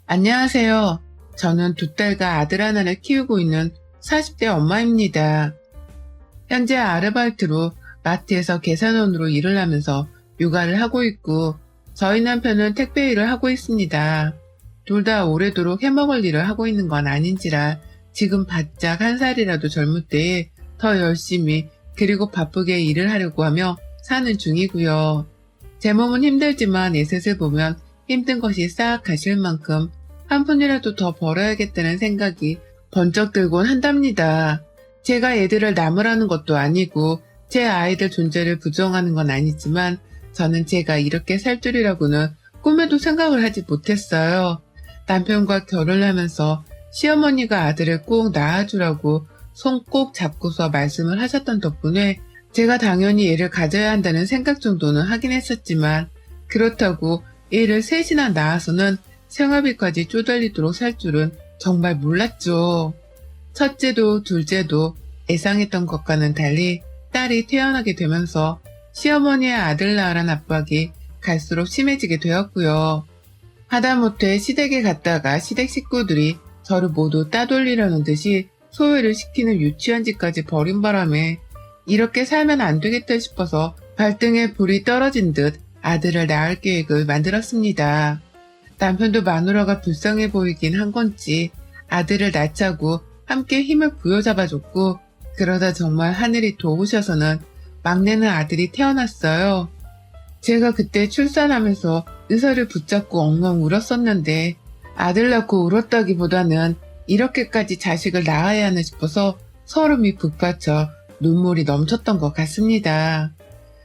안녕하세요. 저는 두 딸과 아들 하나를 키우고 있는 40대 엄마입니다. 현재 아르바이트로 마트에서 계산원으로 일을 하면서 육아를 하고 있고, 저희 남편은 택배 일을 하고 있습니다. 둘 다 오래도록 해먹을 일을 하고 있는 건 아닌지라 지금 바짝 한 살이라도 젊을 때에 더 열심히 그리고 바쁘게 일을 하려고 하며 사는 중이고요. 제 몸은 힘들지만 예셋을 보면 힘든 것이 싹 가실 만큼 한 푼이라도 더 벌어야겠다는 생각이 번쩍 들곤 한답니다. 제가 애들을 나무라는 것도 아니고 제 아이들 존재를 부정하는 건 아니지만 저는 제가 이렇게 살 줄이라고는 꿈에도 생각을 하지 못했어요. 남편과 결혼하면서 시어머니가 아들을 꼭 낳아주라고 손 꼭 잡고서 말씀을 하셨던 덕분에 제가 당연히 애를 가져야 한다는 생각 정도는 하긴 했었지만 그렇다고 애를 셋이나 낳아서는 생활비까지 쪼달리도록 살 줄은 정말 몰랐죠. 첫째도 둘째도 예상했던 것과는 달리 딸이 태어나게 되면서 시어머니의 아들 낳으란 압박이 갈수록 심해지게 되었고요. 하다못해 시댁에 갔다가 시댁 식구들이 저를 모두 따돌리려는 듯이 소외를 시키는 유치원지까지 버린 바람에 이렇게 살면 안 되겠다 싶어서 발등에 불이 떨어진 듯 아들을 낳을 계획을 만들었습니다. 남편도 마누라가 불쌍해 보이긴 한 건지 아들을 낳자고 함께 힘을 부여잡아줬고, 그러다 정말 하늘이 도우셔서는 막내는 아들이 태어났어요. 제가 그때 출산하면서 의사를 붙잡고 엉엉 울었었는데 아들 낳고 울었다기보다는 이렇게까지 자식을 낳아야 하나 싶어서 서름이 북받쳐 눈물이 넘쳤던 것 같습니다.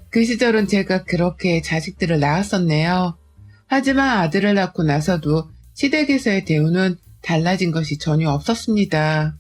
그 시절은 제가 그렇게 자식들을 낳았었네요. 하지만 아들을 낳고 나서도 시댁에서의 대우는 달라진 것이 전혀 없었습니다.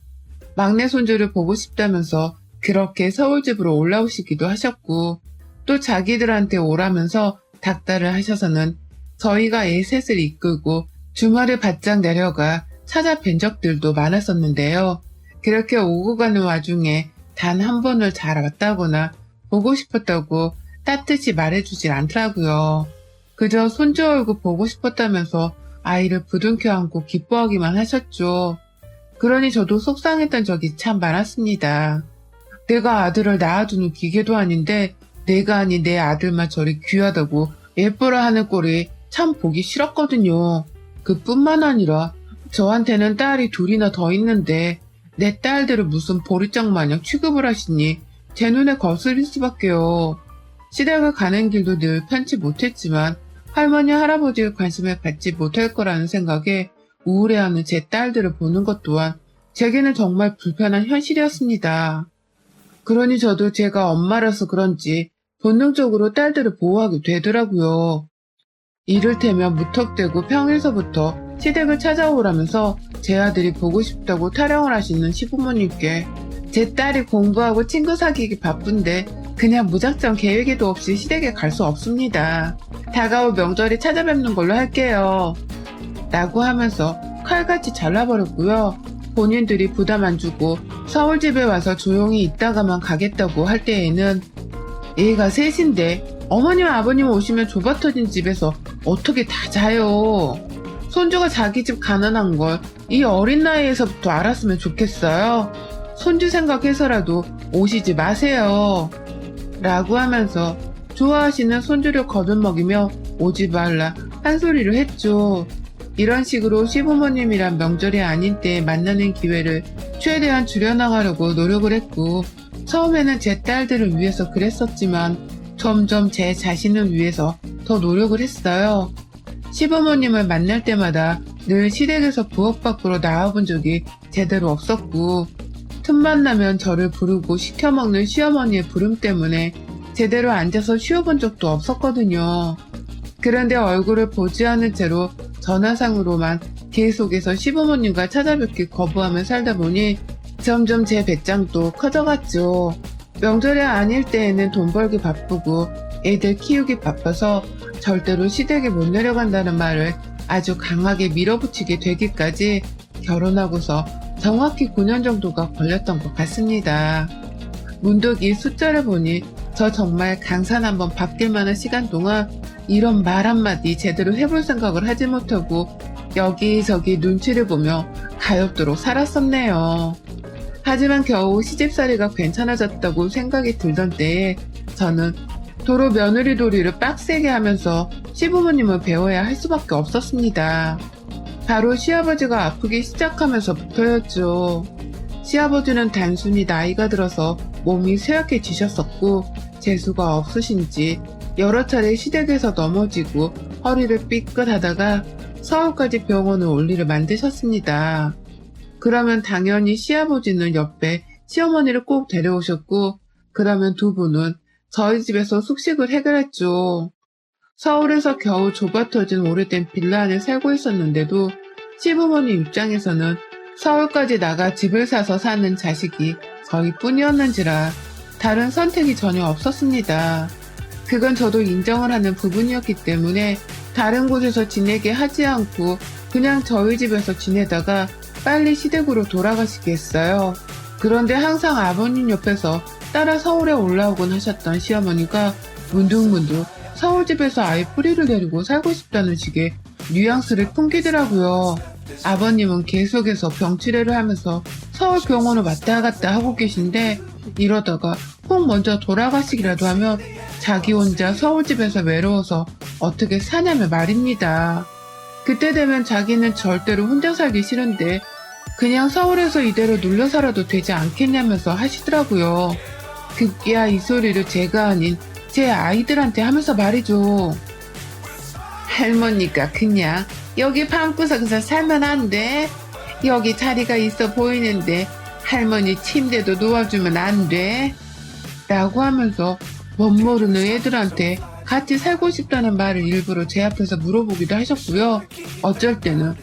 막내 손주를 보고 싶다면서 그렇게 서울집으로 올라오시기도 하셨고, 또 자기들한테 오라면서 닥달을 하셔서는 저희가 애 셋을 이끌고 주말에 바짝 내려가 찾아뵌 적들도 많았었는데요. 그렇게 오고 가는 와중에 단 한 번을 잘 왔다거나 보고 싶었다고 따뜻이 말해주질 않더라고요. 그저 손주 얼굴 보고 싶었다면서 아이를 부둥켜 안고 기뻐하기만 하셨죠. 그러니 저도 속상했던 적이 참 많았습니다. 내가 아들을 낳아주는 기계도 아닌데 내가 아닌 내 아들만 저리 귀하다고 예쁘라 하는 꼴이 참 보기 싫었거든요. 그뿐만 아니라 저한테는 딸이 둘이나 더 있는데 내 딸들을 무슨 보리장 마냥 취급을 하시니 제 눈에 거슬릴 수밖에요. 시댁을 가는 길도 늘 편치 못했지만 할머니 할아버지의 관심을 받지 못할 거라는 생각에 우울해하는 제 딸들을 보는 것 또한 제게는 정말 불편한 현실이었습니다. 그러니 저도 제가 엄마라서 그런지 본능적으로 딸들을 보호하게 되더라고요. 이를테면 무턱대고 평일서부터 시댁을 찾아오라면서 제 아들이 보고 싶다고 타령을 하시는 시부모님께 제 딸이 공부하고 친구 사귀기 바쁜데 그냥 무작정 계획에도 없이 시댁에 갈 수 없습니다. 다가올 명절에 찾아뵙는 걸로 할게요. 라고 하면서 칼같이 잘라버렸고요. 본인들이 부담 안 주고 서울집에 와서 조용히 있다가만 가겠다고 할 때에는 애가 셋인데 어머님 아버님 오시면 좁아 터진 집에서 어떻게 다 자요. 손주가 자기 집 가난한 걸 이 어린 나이에서부터 알았으면 좋겠어요. 손주 생각해서라도 오시지 마세요. 라고 하면서 좋아하시는 손주를 거듭먹이며 오지 말라 한 소리를 했죠. 이런 식으로 시부모님이란 명절이 아닌 때에 만나는 기회를 최대한 줄여나가려고 노력을 했고, 처음에는 제 딸들을 위해서 그랬었지만 점점 제 자신을 위해서 더 노력을 했어요. 시부모님을 만날 때마다 늘 시댁에서 부엌 밖으로 나와본 적이 제대로 없었고, 틈만 나면 저를 부르고 시켜먹는 시어머니의 부름 때문에 제대로 앉아서 쉬어본 적도 없었거든요. 그런데 얼굴을 보지 않은 채로 전화상으로만 계속해서 시부모님과 찾아뵙기 거부하며 살다 보니 점점 제 배짱도 커져갔죠. 명절이 아닐 때에는 돈 벌기 바쁘고 애들 키우기 바빠서 절대로 시댁에 못 내려간다는 말을 아주 강하게 밀어붙이게 되기까지 결혼하고서 정확히 9년 정도가 걸렸던 것 같습니다. 문득 이 숫자를 보니 저 정말 강산 한번 바뀔 만한 시간 동안 이런 말 한마디 제대로 해볼 생각을 하지 못하고 여기저기 눈치를 보며 가엾도록 살았었네요. 하지만 겨우 시집살이가 괜찮아졌다고 생각이 들던 때에 저는 도로 며느리 도리를 빡세게 하면서 시부모님을 배워야 할 수밖에 없었습니다. 바로 시아버지가 아프기 시작하면서부터였죠. 시아버지는 단순히 나이가 들어서 몸이 쇠약해지셨었고 재수가 없으신지 여러 차례 시댁에서 넘어지고 허리를 삐끗하다가 서울까지 병원을 올 일을 만드셨습니다. 그러면 당연히 시아버지는 옆에 시어머니를 꼭 데려오셨고 그러면 두 분은 저희 집에서 숙식을 해결했죠. 서울에서 겨우 좁아터진 오래된 빌라 안에 살고 있었는데도 시부모님 입장에서는 서울까지 나가 집을 사서 사는 자식이 저희뿐이었는지라 다른 선택이 전혀 없었습니다. 그건 저도 인정을 하는 부분이었기 때문에 다른 곳에서 지내게 하지 않고 그냥 저희 집에서 지내다가 빨리 시댁으로 돌아가시게 했어요. 그런데 항상 아버님 옆에서 따라 서울에 올라오곤 하셨던 시어머니가 문득문득 서울집에서 아예 뿌리를 내리고 살고 싶다는 식의 뉘앙스를 풍기더라고요. 아버님은 계속해서 병치레를 하면서 서울 병원을 왔다 갔다 하고 계신데 이러다가 꼭 먼저 돌아가시기라도 하면 자기 혼자 서울집에서 외로워서 어떻게 사냐며 말입니다. 그때 되면 자기는 절대로 혼자 살기 싫은데 그냥 서울에서 이대로 눌려 살아도 되지 않겠냐면서 하시더라고요. 급기야 이 소리를 제가 아닌 제 아이들한테 하면서 말이죠. 할머니가 그냥 여기 방구석에서 살면 안 돼? 여기 자리가 있어 보이는데 할머니 침대도 놓아주면 안 돼? 라고 하면서 멋모르는 애들한테 같이 살고 싶다는 말을 일부러 제 앞에서 물어보기도 하셨고요. 어쩔 때는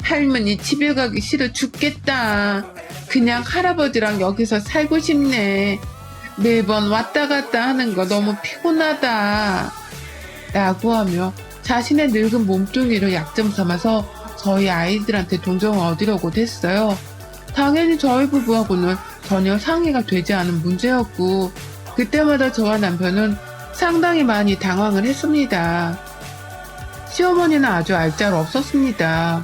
할머니 집에 가기 싫어 죽겠다. 그냥 할아버지랑 여기서 살고 싶네. 매번 왔다 갔다 하는 거 너무 피곤하다. 라고 하며 자신의 늙은 몸뚱이를 약점 삼아서 저희 아이들한테 동정을 얻으려고 했어요. 당연히 저희 부부하고는 전혀 상의가 되지 않은 문제였고 그때마다 저와 남편은 상당히 많이 당황을 했습니다. 시어머니는 아주 알짤 없었습니다.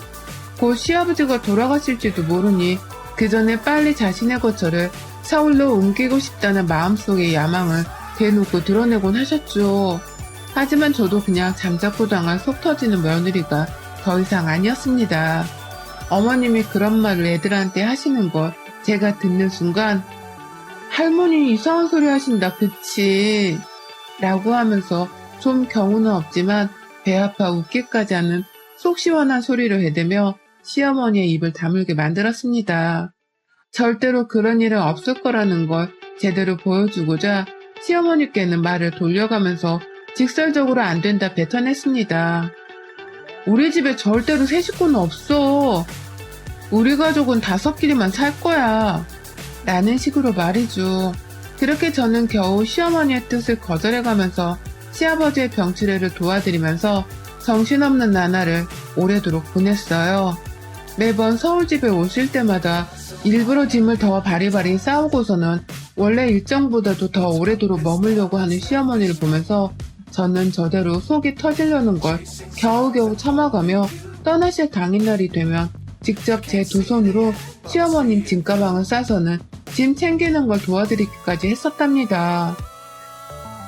곧 시아버지가 돌아가실지도 모르니 그 전에 빨리 자신의 거처를 서울로 옮기고 싶다는 마음속의 야망을 대놓고 드러내곤 하셨죠. 하지만 저도 그냥 잠자코 당한 속 터지는 며느리가 더 이상 아니었습니다. 어머님이 그런 말을 애들한테 하시는 걸 제가 듣는 순간 할머니 이상한 소리 하신다 그치? 라고 하면서 좀 경우는 없지만 배 아파 웃기까지 하는 속 시원한 소리를 해대며 시어머니의 입을 다물게 만들었습니다. 절대로 그런 일은 없을 거라는 걸 제대로 보여주고자 시어머니께는 말을 돌려가면서 직설적으로 안 된다 뱉어냈습니다. 우리 집에 절대로 세 식구는 없어. 우리 가족은 5끼리만 살 거야. 라는 식으로 말이죠. 그렇게 저는 겨우 시어머니의 뜻을 거절해가면서 시아버지의 병치레를 도와드리면서 정신없는 나날을 오래도록 보냈어요. 매번 서울집에 오실 때마다 일부러 짐을 더 바리바리 싸우고서는 원래 일정보다도 더 오래도록 머물려고 하는 시어머니를 보면서 저는 저대로 속이 터지려는 걸 겨우겨우 참아가며 떠나실 당일날이 되면 직접 제 두 손으로 시어머님 짐가방을 싸서는 짐 챙기는 걸 도와드리기까지 했었답니다.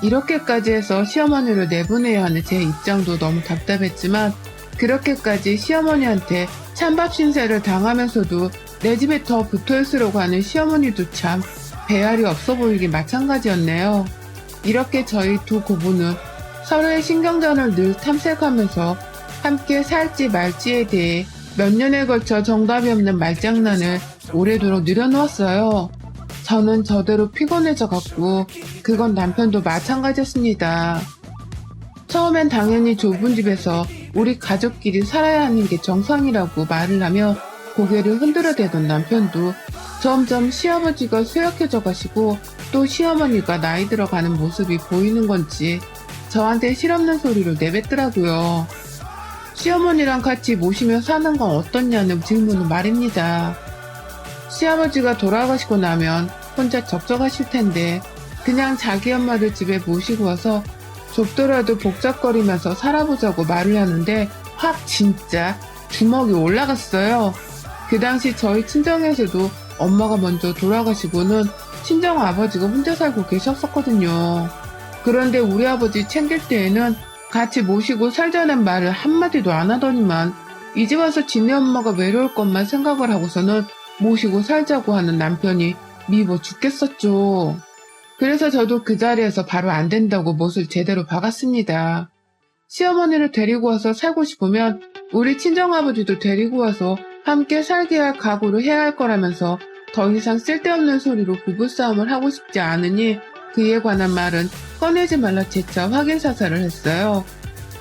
이렇게까지 해서 시어머니를 내보내야 하는 제 입장도 너무 답답했지만 그렇게까지 시어머니한테 찬밥 신세를 당하면서도 내 집에 더 붙어있으려고 하는 시어머니도 참 배알이 없어 보이기 마찬가지였네요. 이렇게 저희 두 고부는 서로의 신경전을 늘 탐색하면서 함께 살지 말지에 대해 몇 년에 걸쳐 정답이 없는 말장난을 오래도록 늘여놓았어요. 저는 저대로 피곤해져 갔고 그건 남편도 마찬가지였습니다. 처음엔 당연히 좁은 집에서 우리 가족끼리 살아야 하는 게 정상이라고 말을 하며 고개를 흔들어대던 남편도 점점 시아버지가 쇠약해져 가시고 또 시어머니가 나이 들어가는 모습이 보이는 건지 저한테 실없는 소리를 내뱉더라고요. 시어머니랑 같이 모시며 사는 건 어떻냐는 질문은 말입니다. 시아버지가 돌아가시고 나면 혼자 적적하실 텐데 그냥 자기 엄마를 집에 모시고 와서 좁더라도 복잡거리면서 살아보자고 말을 하는데 확 진짜 주먹이 올라갔어요. 그 당시 저희 친정에서도 엄마가 먼저 돌아가시고는 친정 아버지가 혼자 살고 계셨었거든요. 그런데 우리 아버지 챙길 때에는 같이 모시고 살자는 말을 한마디도 안 하더니만 이제 와서 지네 엄마가 외로울 것만 생각을 하고서는 모시고 살자고 하는 남편이 미워 죽겠었죠. 그래서 저도 그 자리에서 바로 안 된다고 못을 제대로 박았습니다. 시어머니를 데리고 와서 살고 싶으면 우리 친정아버지도 데리고 와서 함께 살게 할 각오를 해야 할 거라면서 더 이상 쓸데없는 소리로 부부싸움을 하고 싶지 않으니 그에 관한 말은 꺼내지 말라 재차 확인 사살을 했어요.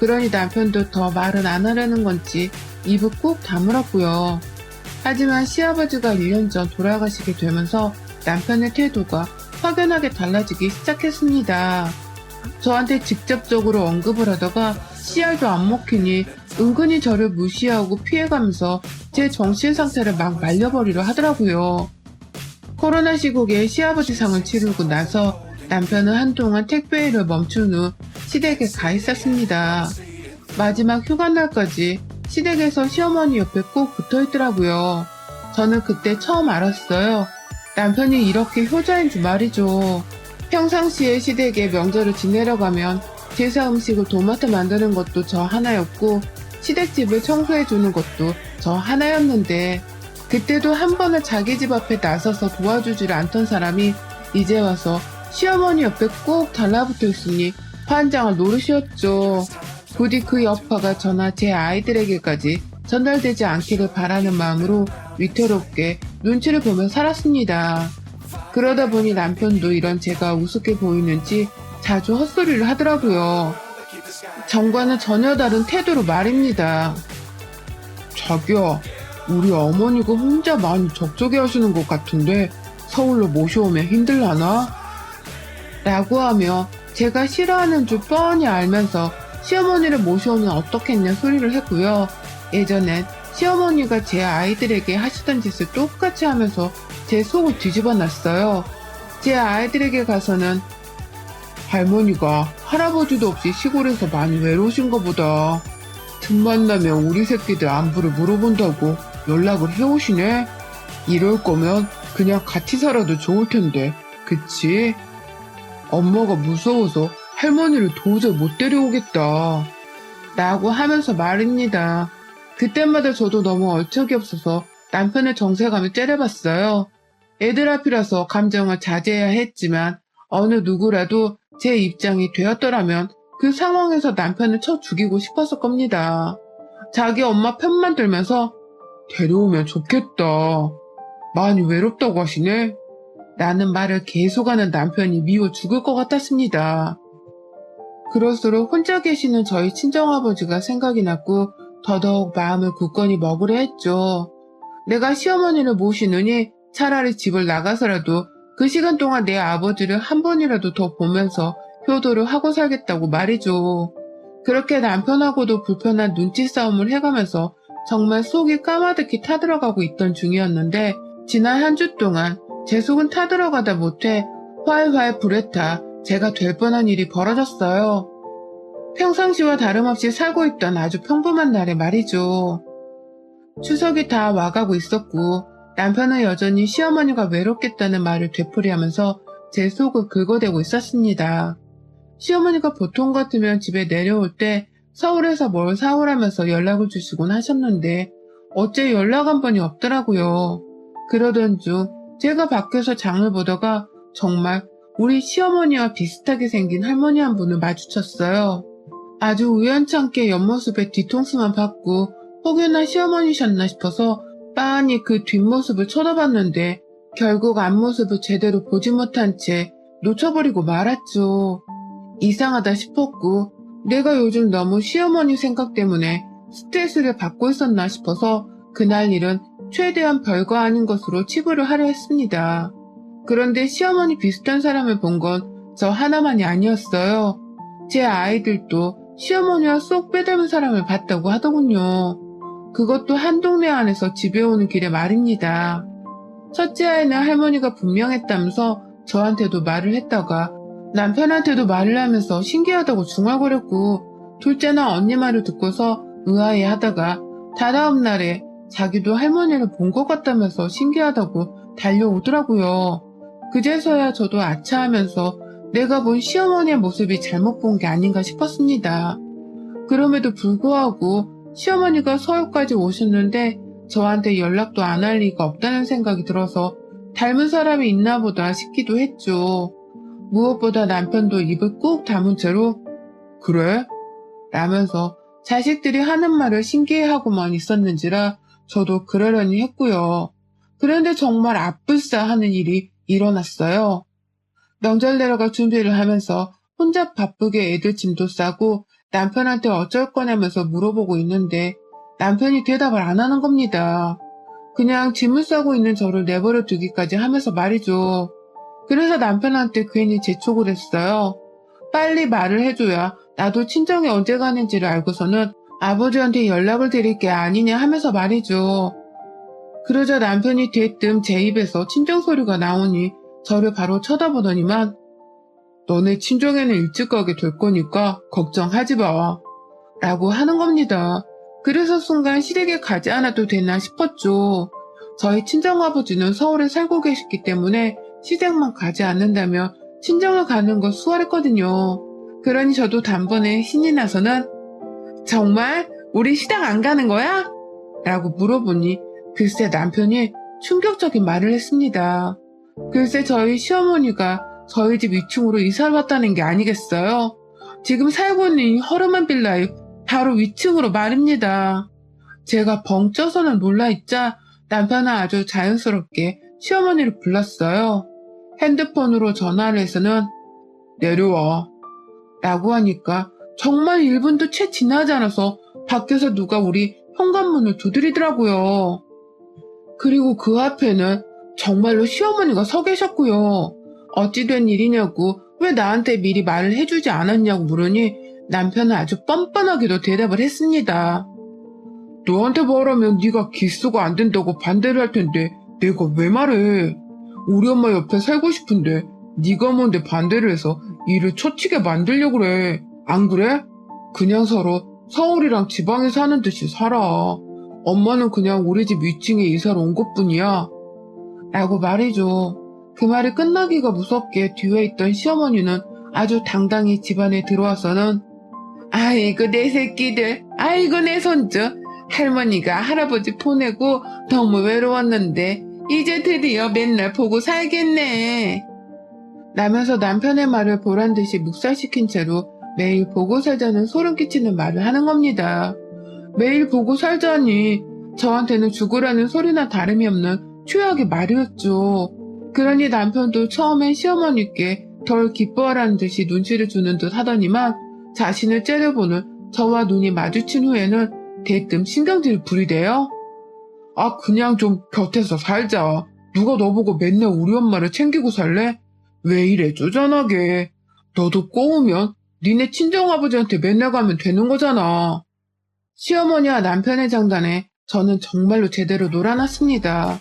그러니 남편도 더 말은 안 하려는 건지 입을 꾹 다물었고요. 하지만 시아버지가 1년 전 돌아가시게 되면서 남편의 태도가 확연하게 달라지기 시작했습니다. 저한테 직접적으로 언급을 하다가 씨알도 안 먹히니 은근히 저를 무시하고 피해가면서 제 정신 상태를 막 말려버리려 하더라고요. 코로나 시국에 시아버지 상을 치르고 나서 남편은 한동안 택배 일을 멈춘 후 시댁에 가 있었습니다. 마지막 휴가날까지 시댁에서 시어머니 옆에 꼭 붙어 있더라고요. 저는 그때 처음 알았어요. 남편이 이렇게 효자인 줄 말이죠. 평상시에 시댁에 명절을 지내러 가면 제사 음식을 도맡아 만드는 것도 저 하나였고 시댁집을 청소해주는 것도 저 하나였는데 그때도 한 번은 자기 집 앞에 나서서 도와주지를 않던 사람이 이제 와서 시어머니 옆에 꼭 달라붙어 있으니 환장할 노릇이었죠. 부디 그 여파가 저나 제 아이들에게까지 전달되지 않기를 바라는 마음으로 위태롭게 눈치를 보며 살았습니다. 그러다 보니 남편도 이런 제가 우습게 보이는지 자주 헛소리를 하더라고요. 전과는 전혀 다른 태도로 말입니다. 자기야, 우리 어머니가 혼자 많이 적적해 하시는 것 같은데 서울로 모셔오면 힘들라나? 라고 하며 제가 싫어하는 줄 뻔히 알면서 시어머니를 모셔오면 어떻겠냐 소리를 했고요. 예전엔 시어머니가 제 아이들에게 하시던 짓을 똑같이 하면서 제 속을 뒤집어 놨어요. 제 아이들에게 가서는 할머니가 할아버지도 없이 시골에서 많이 외로우신가 보다. 틈만 나면 우리 새끼들 안부를 물어본다고 연락을 해오시네. 이럴 거면 그냥 같이 살아도 좋을 텐데, 그치? 엄마가 무서워서 할머니를 도저히 못 데려오겠다. 라고 하면서 말입니다. 그때마다 저도 너무 얼척이 없어서 남편의 정색감을 째려봤어요. 애들 앞이라서 감정을 자제해야 했지만 어느 누구라도 제 입장이 되었더라면 그 상황에서 남편을 쳐 죽이고 싶었을 겁니다. 자기 엄마 편만 들면서 데려오면 좋겠다. 많이 외롭다고 하시네. 라는 말을 계속하는 남편이 미워 죽을 것 같았습니다. 그럴수록 혼자 계시는 저희 친정아버지가 생각이 났고 더더욱 마음을 굳건히 먹으려 했죠. 내가 시어머니를 모시느니 차라리 집을 나가서라도 그 시간 동안 내 아버지를 한 번이라도 더 보면서 효도를 하고 살겠다고 말이죠. 그렇게 남편하고도 불편한 눈치 싸움을 해가면서 정말 속이 까마득히 타들어가고 있던 중이었는데 지난 한 주 동안 제 속은 타들어가다 못해 활활 불에 타 제가 될 뻔한 일이 벌어졌어요. 평상시와 다름없이 살고 있던 아주 평범한 날에 말이죠. 추석이 다 와가고 있었고 남편은 여전히 시어머니가 외롭겠다는 말을 되풀이하면서 제 속을 긁어대고 있었습니다. 시어머니가 보통 같으면 집에 내려올 때 서울에서 뭘 사오라면서 연락을 주시곤 하셨는데 어째 연락 한 번이 없더라고요. 그러던 중 제가 밖에서 장을 보다가 정말 우리 시어머니와 비슷하게 생긴 할머니 한 분을 마주쳤어요. 아주 우연찮게 옆모습에 뒤통수만 봤고 혹여나 시어머니셨나 싶어서 빤히 그 뒷모습을 쳐다봤는데 결국 앞모습을 제대로 보지 못한 채 놓쳐버리고 말았죠. 이상하다 싶었고 내가 요즘 너무 시어머니 생각 때문에 스트레스를 받고 있었나 싶어서 그날 일은 최대한 별거 아닌 것으로 치부를 하려 했습니다. 그런데 시어머니 비슷한 사람을 본 건 저 하나만이 아니었어요. 제 아이들도 시어머니와 쏙 빼닮은 사람을 봤다고 하더군요. 그것도 한 동네 안에서 집에 오는 길에 말입니다. 첫째 아이는 할머니가 분명했다면서 저한테도 말을 했다가 남편한테도 말을 하면서 신기하다고 중얼거렸고 둘째는 언니 말을 듣고서 의아해 하다가 다다음 날에 자기도 할머니를 본 것 같다면서 신기하다고 달려오더라고요. 그제서야 저도 아차하면서 내가 본 시어머니의 모습이 잘못 본 게 아닌가 싶었습니다. 그럼에도 불구하고 시어머니가 서울까지 오셨는데 저한테 연락도 안 할 리가 없다는 생각이 들어서 닮은 사람이 있나 보다 싶기도 했죠. 무엇보다 남편도 입을 꾹 다문 채로 그래? 라면서 자식들이 하는 말을 신기해하고만 있었는지라 저도 그러려니 했고요. 그런데 정말 아뿔싸 하는 일이 일어났어요. 명절 내려갈 준비를 하면서 혼자 바쁘게 애들 짐도 싸고 남편한테 어쩔 거냐면서 물어보고 있는데 남편이 대답을 안 하는 겁니다. 그냥 짐을 싸고 있는 저를 내버려 두기까지 하면서 말이죠. 그래서 남편한테 괜히 재촉을 했어요. 빨리 말을 해줘야 나도 친정에 언제 가는지를 알고서는 아버지한테 연락을 드릴 게 아니냐 하면서 말이죠. 그러자 남편이 대뜸 제 입에서 친정 소리가 나오니 저를 바로 쳐다보더니만 너네 친정에는 일찍 가게 될 거니까 걱정하지 마 라고 하는 겁니다. 그래서 순간 시댁에 가지 않아도 되나 싶었죠. 저희 친정아버지는 서울에 살고 계시기 때문에 시댁만 가지 않는다며 친정을 가는 건 수월했거든요. 그러니 저도 단번에 신이 나서는 정말 우리 시댁 안 가는 거야? 라고 물어보니 글쎄 남편이 충격적인 말을 했습니다. 글쎄 저희 시어머니가 저희 집 2층으로 이사를 왔다는 게 아니겠어요? 지금 살고 있는 이 허름한 빌라의 바로 위층으로 말입니다. 제가 벙 쪄서는 놀라있자 남편은 아주 자연스럽게 시어머니를 불렀어요. 핸드폰으로 전화를 해서는 내려와 라고 하니까 정말 1분도 채 지나지 않아서 밖에서 누가 우리 현관문을 두드리더라고요. 그리고 그 앞에는 정말로 시어머니가 서 계셨고요. 어찌 된 일이냐고 왜 나한테 미리 말을 해주지 않았냐고 물으니 남편은 아주 뻔뻔하게도 대답을 했습니다. 너한테 말하면 네가 기수가 안 된다고 반대를 할 텐데 내가 왜 말해? 우리 엄마 옆에 살고 싶은데 네가 뭔데 반대를 해서 일을 처치게 만들려고 그래. 안 그래? 그냥 서로 서울이랑 지방에 사는 듯이 살아. 엄마는 그냥 우리 집 위층에 이사를 온 것뿐이야. 라고 말해줘. 그 말이 끝나기가 무섭게 뒤에 있던 시어머니는 아주 당당히 집안에 들어와서는 아이고 내 새끼들, 아이고 내 손주, 할머니가 할아버지 보내고 너무 외로웠는데 이제 드디어 맨날 보고 살겠네. 라면서 남편의 말을 보란듯이 묵살시킨 채로 매일 보고 살자는 소름 끼치는 말을 하는 겁니다. 매일 보고 살자니 저한테는 죽으라는 소리나 다름이 없는 최악의 말이었죠. 그러니 남편도 처음엔 시어머니께 덜 기뻐하라는 듯이 눈치를 주는 듯 하더니만 자신을 째려보는 저와 눈이 마주친 후에는 대뜸 신경질을 부리대요. 아 그냥 좀 곁에서 살자. 누가 너보고 맨날 우리 엄마를 챙기고 살래? 왜 이래 쪼잔하게. 너도 꼬우면 니네 친정아버지한테 맨날 가면 되는 거잖아. 시어머니와 남편의 장단에 저는 정말로 제대로 놀아놨습니다.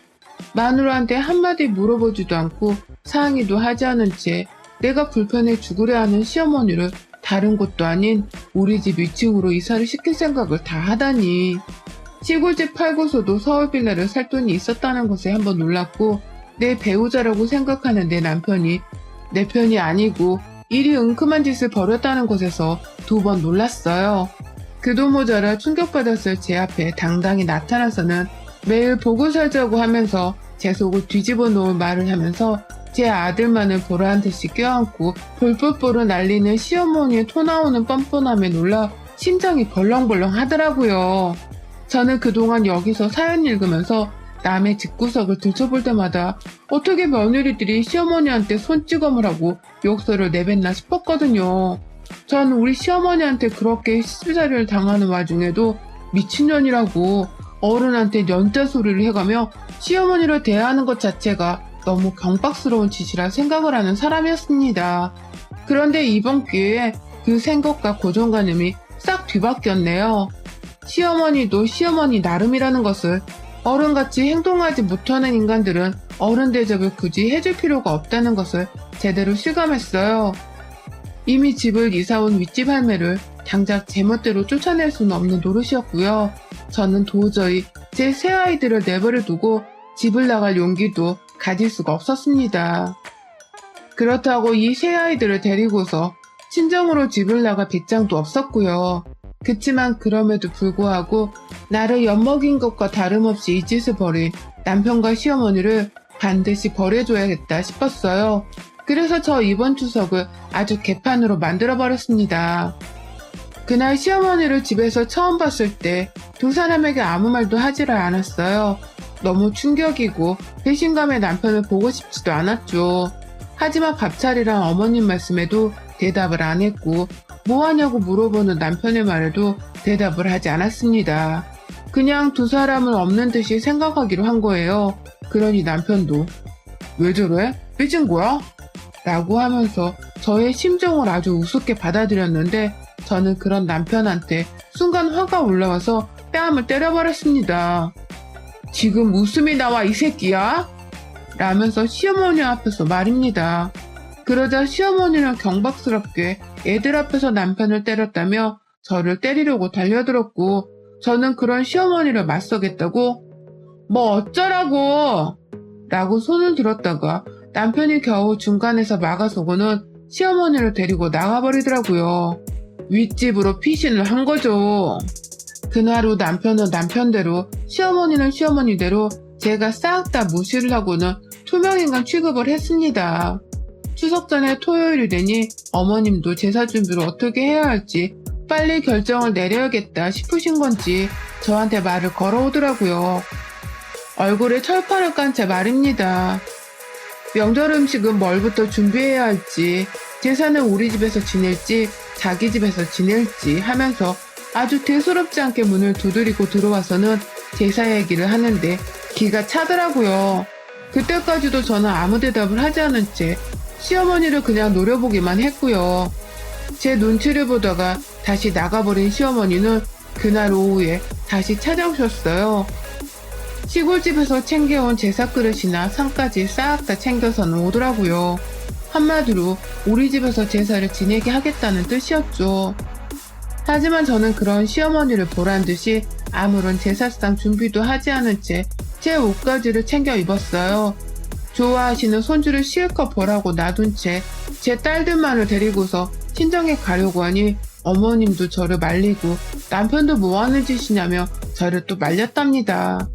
마누라한테 한마디 물어보지도 않고 상의도 하지 않은 채 내가 불편해 죽으려 하는 시어머니를 다른 곳도 아닌 우리 집 위층으로 이사를 시킬 생각을 다 하다니. 시골집 팔고서도 서울 빌라를 살 돈이 있었다는 것에 한번 놀랐고 내 배우자라고 생각하는 내 남편이 내 편이 아니고 이리 은큼한 짓을 벌였다는 것에서 2번 놀랐어요. 그도 모자라 충격받았을 제 앞에 당당히 나타나서는 매일 보고 살자고 하면서 제 속을 뒤집어 놓을 말을 하면서 제 아들만을 보라한 듯이 껴안고 볼볼볼을 날리는 시어머니의 토 나오는 뻔뻔함에 놀라 심장이 벌렁벌렁 하더라고요. 저는 그동안 여기서 사연 읽으면서 남의 집구석을 들춰볼 때마다 어떻게 며느리들이 시어머니한테 손찌검을 하고 욕설을 내뱉나 싶었거든요. 전 우리 시어머니한테 그렇게 시집살이를 당하는 와중에도 미친년이라고 어른한테 연자 소리를 해가며 시어머니를 대하는 것 자체가 너무 경박스러운 짓이라 생각을 하는 사람이었습니다. 그런데 이번 기회에 그 생각과 고정관념이 싹 뒤바뀌었네요. 시어머니도 시어머니 나름이라는 것을, 어른같이 행동하지 못하는 인간들은 어른 대접을 굳이 해줄 필요가 없다는 것을 제대로 실감했어요. 이미 집을 이사온 윗집 할매를 당장 제멋대로 쫓아낼 수는 없는 노릇이었고요. 저는 도저히 제 새 아이들을 내버려 두고 집을 나갈 용기도 가질 수가 없었습니다. 그렇다고 이 새 아이들을 데리고서 친정으로 집을 나갈 배짱도 없었고요. 그치만 그럼에도 불구하고 나를 엿먹인 것과 다름없이 이 짓을 벌인 남편과 시어머니를 반드시 벌해줘야겠다 싶었어요. 그래서 저 이번 추석을 아주 개판으로 만들어버렸습니다. 그날 시어머니를 집에서 처음 봤을 때 두 사람에게 아무 말도 하지를 않았어요. 너무 충격이고 배신감에 남편을 보고 싶지도 않았죠. 하지만 밥 차리란 어머님 말씀에도 대답을 안 했고 뭐하냐고 물어보는 남편의 말에도 대답을 하지 않았습니다. 그냥 두 사람은 없는 듯이 생각하기로 한 거예요. 그러니 남편도 왜 저래? 삐진 거야? 라고 하면서 저의 심정을 아주 우습게 받아들였는데 저는 그런 남편한테 순간 화가 올라와서 뺨을 때려버렸습니다. 지금 웃음이 나와 이 새끼야? 라면서 시어머니 앞에서 말입니다. 그러자 시어머니는 경박스럽게 애들 앞에서 남편을 때렸다며 저를 때리려고 달려들었고 저는 그런 시어머니를 맞서겠다고 뭐 어쩌라고 라고 손을 들었다가 남편이 겨우 중간에서 막아서고는 시어머니를 데리고 나가버리더라고요. 윗집으로 피신을 한 거죠. 그날 후 남편은 남편대로 시어머니는 시어머니대로 제가 싹 다 무시를 하고는 투명인간 취급을 했습니다. 추석 전에 토요일이 되니 어머님도 제사 준비를 어떻게 해야 할지 빨리 결정을 내려야겠다 싶으신 건지 저한테 말을 걸어오더라고요. 얼굴에 철판을 깐 채 말입니다. 명절 음식은 뭘부터 준비해야 할지, 제사는 우리 집에서 지낼지 자기 집에서 지낼지 하면서 아주 대수롭지 않게 문을 두드리고 들어와서는 제사 얘기를 하는데 기가 차더라고요. 그때까지도 저는 아무 대답을 하지 않은 채 시어머니를 그냥 노려보기만 했고요. 제 눈치를 보다가 다시 나가버린 시어머니는 그날 오후에 다시 찾아오셨어요. 시골집에서 챙겨온 제사 그릇이나 상까지 싹 다 챙겨서는 오더라고요. 한마디로 우리 집에서 제사를 지내게 하겠다는 뜻이었죠. 하지만 저는 그런 시어머니를 보란듯이 아무런 제사상 준비도 하지 않은 채 제 옷가지를 챙겨 입었어요. 좋아하시는 손주를 실컷 보라고 놔둔 채 제 딸들만을 데리고서 친정에 가려고 하니 어머님도 저를 말리고 남편도 뭐하는 짓이냐며 저를 또 말렸답니다.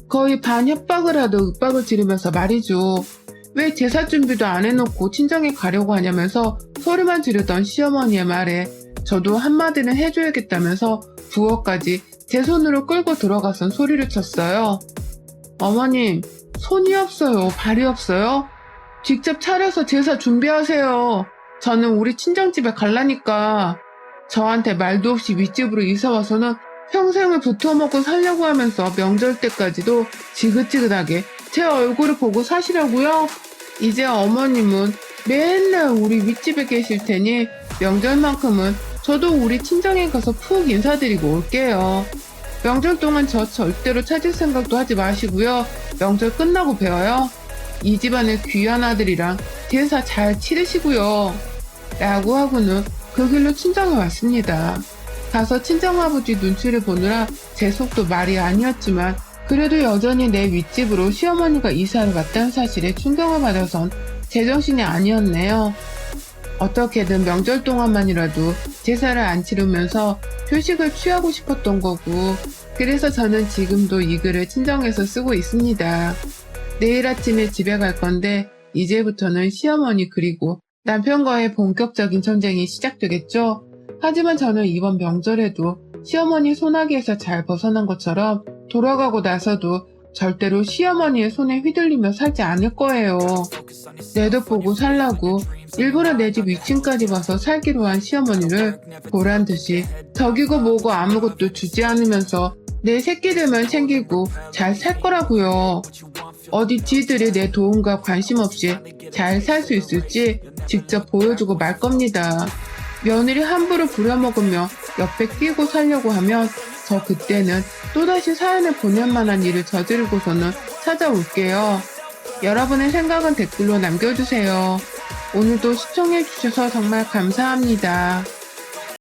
거의 반 협박을 하듯 윽박을 지르면서 말이죠. 왜 제사 준비도 안 해놓고 친정에 가려고 하냐면서 소리만 지르던 시어머니의 말에 저도 한마디는 해줘야겠다면서 부엌까지 제 손으로 끌고 들어가선 소리를 쳤어요. 어머님, 손이 없어요? 발이 없어요? 직접 차려서 제사 준비하세요. 저는 우리 친정집에 갈라니까. 저한테 말도 없이 윗집으로 이사와서는 평생을 붙어먹고 살려고 하면서 명절 때까지도 지긋지긋하게 제 얼굴을 보고 사시라고요? 이제 어머님은 맨날 우리 윗집에 계실 테니 명절만큼은 저도 우리 친정에 가서 푹 인사드리고 올게요. 명절 동안 저 절대로 찾을 생각도 하지 마시고요. 명절 끝나고 뵈어요. 이 집안의 귀한 아들이랑 제사 잘 치르시고요. 라고 하고는 그 길로 친정에 왔습니다. 가서 친정아버지 눈치를 보느라 제 속도 말이 아니었지만 그래도 여전히 내 윗집으로 시어머니가 이사를 왔다는 사실에 충격을 받아선 제정신이 아니었네요. 어떻게든 명절 동안만이라도 제사를 안 치르면서 휴식을 취하고 싶었던 거고 그래서 저는 지금도 이 글을 친정에서 쓰고 있습니다. 내일 아침에 집에 갈 건데 이제부터는 시어머니 그리고 남편과의 본격적인 전쟁이 시작되겠죠. 하지만 저는 이번 명절에도 시어머니 소나기에서 잘 벗어난 것처럼 돌아가고 나서도 절대로 시어머니의 손에 휘둘리며 살지 않을 거예요. 내 돈 보고 살라고 일부러 내 집 위층까지 와서 살기로 한 시어머니를 보란듯이 덕이고 뭐고 아무것도 주지 않으면서 내 새끼들만 챙기고 잘 살 거라고요. 어디 지들이 내 도움과 관심 없이 잘 살 수 있을지 직접 보여주고 말 겁니다. 며느리 함부로 부려먹으며 옆에 끼고 살려고 하면 저 그때는 또다시 사연을 보낼 만한 일을 저지르고서는 찾아올게요. 여러분의 생각은 댓글로 남겨주세요. 오늘도 시청해주셔서 정말 감사합니다.